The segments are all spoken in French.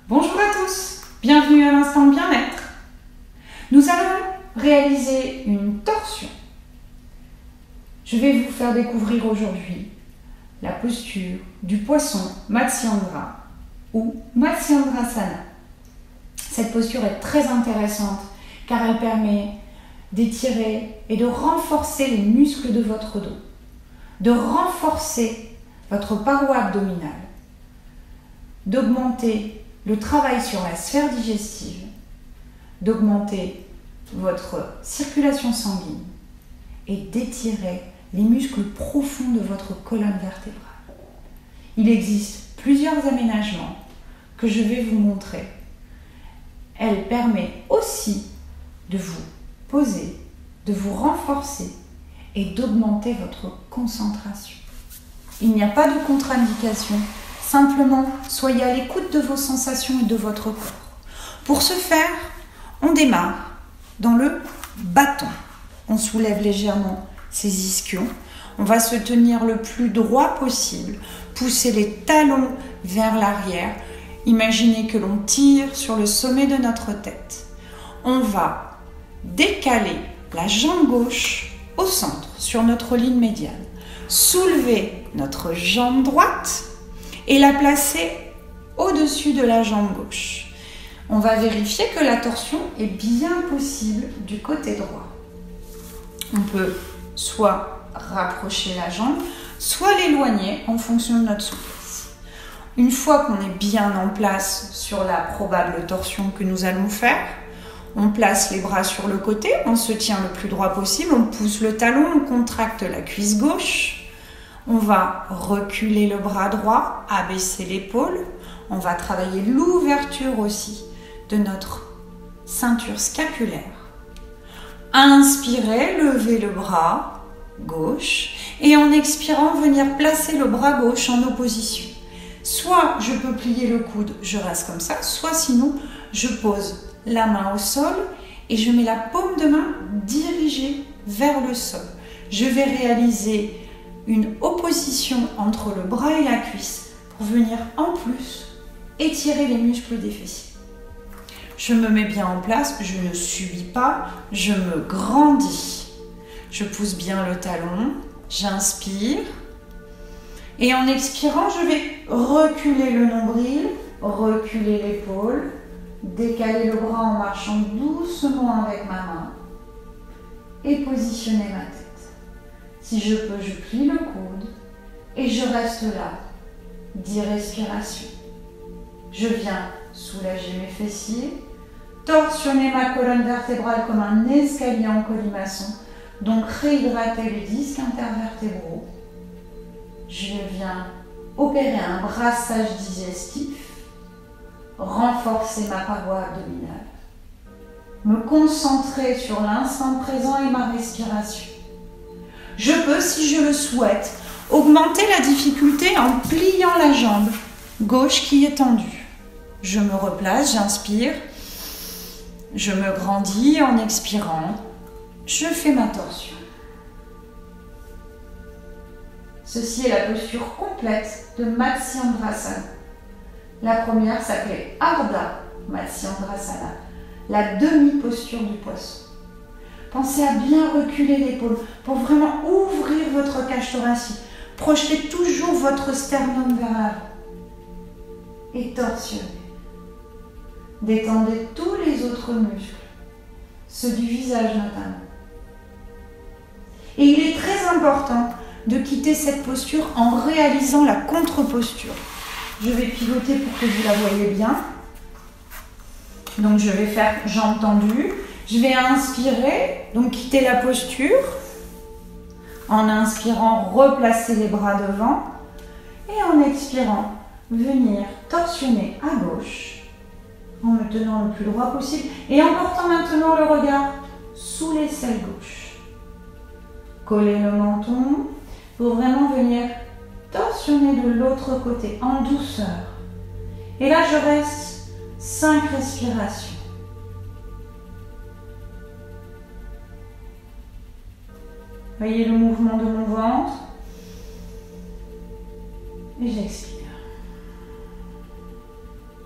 Bonjour à tous, bienvenue à l'instant bien-être. Nous allons réaliser une torsion. Je vais vous faire découvrir aujourd'hui la posture du poisson Matsyendrasana ou Matsyendrasana. Cette posture est très intéressante car elle permet d'étirer et de renforcer les muscles de votre dos, de renforcer votre paroi abdominale, d'augmenter le travail sur la sphère digestive, d'augmenter votre circulation sanguine et d'étirer les muscles profonds de votre colonne vertébrale. Il existe plusieurs aménagements que je vais vous montrer. Elle permet aussi de vous poser, de vous renforcer et d'augmenter votre concentration. Il n'y a pas de contre-indication. Simplement, soyez à l'écoute de vos sensations et de votre corps. Pour ce faire, on démarre dans le bâton. On soulève légèrement ses ischions. On va se tenir le plus droit possible. Pousser les talons vers l'arrière. Imaginez que l'on tire sur le sommet de notre tête. On va décaler la jambe gauche au centre, sur notre ligne médiane. Soulever notre jambe droite et la placer au-dessus de la jambe gauche. On va vérifier que la torsion est bien possible du côté droit. On peut soit rapprocher la jambe, soit l'éloigner en fonction de notre souplesse. Une fois qu'on est bien en place sur la probable torsion que nous allons faire, on place les bras sur le côté, on se tient le plus droit possible, on pousse le talon, on contracte la cuisse gauche. On va reculer le bras droit, abaisser l'épaule. On va travailler l'ouverture aussi de notre ceinture scapulaire. Inspirez, levez le bras gauche et en expirant, venir placer le bras gauche en opposition. Soit je peux plier le coude, je reste comme ça, soit sinon je pose la main au sol et je mets la paume de main dirigée vers le sol. Je vais réaliser une opposition entre le bras et la cuisse pour venir en plus étirer les muscles des fessiers. Je me mets bien en place, je ne subis pas, je me grandis. Je pousse bien le talon, j'inspire. Et en expirant, je vais reculer le nombril, reculer l'épaule, décaler le bras en marchant doucement avec ma main et positionner ma tête. Si je peux, je plie le coude et je reste là, 10 respirations. Je viens soulager mes fessiers, torsionner ma colonne vertébrale comme un escalier en colimaçon, donc réhydrater les disques intervertébraux. Je viens opérer un brassage digestif, renforcer ma paroi abdominale, me concentrer sur l'instant présent et ma respiration. Je peux, si je le souhaite, augmenter la difficulté en pliant la jambe gauche qui est tendue. Je me replace, j'inspire, je me grandis en expirant, je fais ma torsion. Ceci est la posture complète de Matsyendrasana. La première s'appelait Ardha Matsyendrasana, la demi-posture du poisson. Pensez à bien reculer l'épaule pour vraiment ouvrir votre cage thoracique. Projetez toujours votre sternum vers l'avant. Et torsionnez. Détendez tous les autres muscles, ceux du visage notamment. Et il est très important de quitter cette posture en réalisant la contre-posture. Je vais pivoter pour que vous la voyez bien. Donc je vais faire jambes tendues. Je vais inspirer, donc quitter la posture. En inspirant, replacer les bras devant. Et en expirant, venir torsionner à gauche en me tenant le plus droit possible et en portant maintenant le regard sous l'aisselle gauche. Collez le menton pour vraiment venir torsionner de l'autre côté en douceur. Et là, je reste 5 respirations. Voyez le mouvement de mon ventre. Et j'expire.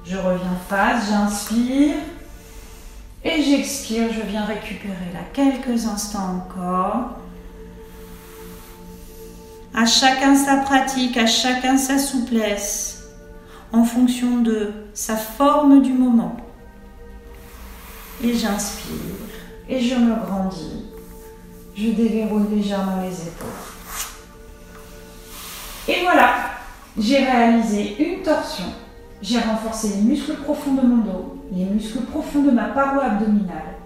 Je reviens face, j'inspire et j'expire. Je viens récupérer là quelques instants encore. À chacun sa pratique, à chacun sa souplesse, en fonction de sa forme du moment. Et j'inspire et je me grandis. Je déverrouille légèrement les épaules. Et voilà, j'ai réalisé une torsion. J'ai renforcé les muscles profonds de mon dos, les muscles profonds de ma paroi abdominale.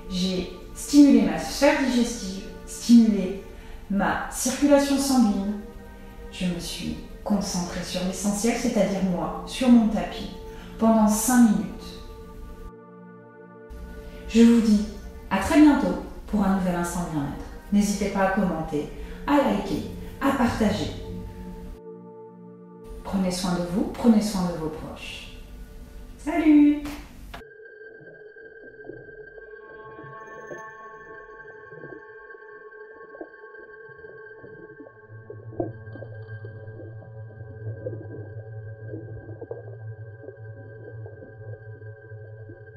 J'ai stimulé ma sphère digestive, stimulé ma circulation sanguine. Je me suis concentrée sur l'essentiel, c'est-à-dire moi, sur mon tapis, pendant 5 minutes. Je vous dis à très bientôt pour un nouvel instant bien-être. N'hésitez pas à commenter, à liker, à partager. Prenez soin de vous, prenez soin de vos proches. Salut!